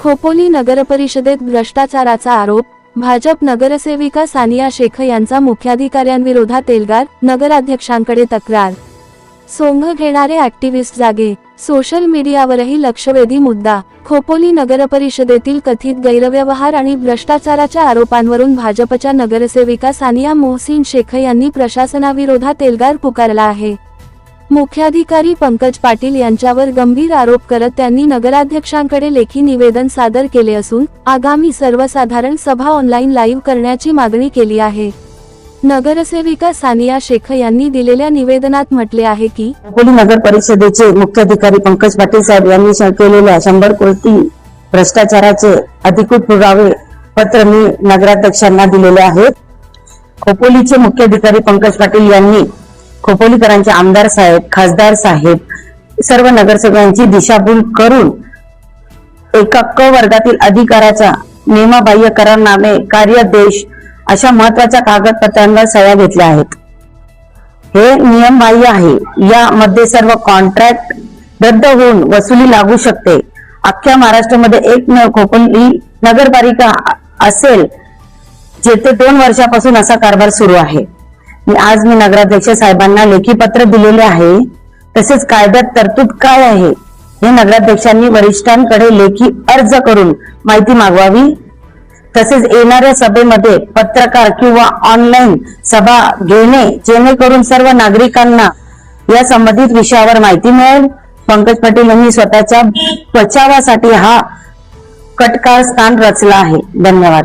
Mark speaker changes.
Speaker 1: खोपोली नगरपरिषदेत भ्रष्टाचाराचा आरोप, भाजप नगरसेविका सानिया शेख यांचा मुख्याधिकाऱ्यांविरोधात एल्गार, नगराध्यक्षांकडे तक्रार. सोंग घेणारे ऍक्टिव्हिस्ट जागे, सोशल मीडियावरही लक्षवेधी मुद्दा. खोपोली नगरपरिषदेतील कथित गैरव्यवहार आणि भ्रष्टाचाराच्या आरोपांवरून भाजपच्या नगरसेविका सानिया मोहसिन शेख यांनी प्रशासनाविरोधात एल्गार पुकारला आहे. मुख्याधिकारी पंकज पाटील यांच्यावर गंभीर आरोप करत त्यांनी नगराध्यक्षांकडे लेखी निवेदन सादर केले असून आगामी सर्वसाधारण सभा ऑनलाईन लाईव्ह करण्याची मागणी केली आहे. नगरसेविका सानिया शेख यांनी दिलेल्या निवेदनात म्हटले आहे की
Speaker 2: खोपोली नगर परिषदेचे मुख्याधिकारी पंकज पाटील साहेब यांनी केलेल्या 100 कोटी भ्रष्टाचाराचे अधिकृत पुरावे पत्र मी नगराध्यक्षांना दिलेले आहेत. खोपोलीचे मुख्याधिकारी पंकज पाटील यांनी खोपोलीकरांचे आमदार साहेब, खासदार साहेब, सर्व नगरसेवकांची दिशाभूल करून एका क वर्गातील अधिकाराचा नियमबाह्य करारनामे, कार्यादेश अशा महत्वाच्या कागदपत्रांवर सह्या घेतल्या आहेत. हे नियमबाह्य आहे. यामध्ये सर्व कॉन्ट्रॅक्ट रद्द होऊन वसुली लागू शकते. अख्ख्या महाराष्ट्रामध्ये एक खोपोली नगरपालिका असेल जेथे 2 वर्षापासून असा कारभार सुरू आहे. आज मी नगराध्यक्ष साहेबांना लेखी पत्र दिलेले आहे. तसेच कायद्यात तरतूद काय आहे हे नगराध्यक्षांनी वरिष्ठांकडे लेखी अर्ज करून माहिती मागवावी. तसेच येणाऱ्या सभेमध्ये पत्रकार किंवा ऑनलाईन सभा घेणे जेणेकरून सर्व नागरिकांना या संबंधित विषयावर माहिती मिळेल. पंकज पाटील यांनी स्वतःच्या बचावासाठी हा कटकार स्थान रचला आहे. धन्यवाद.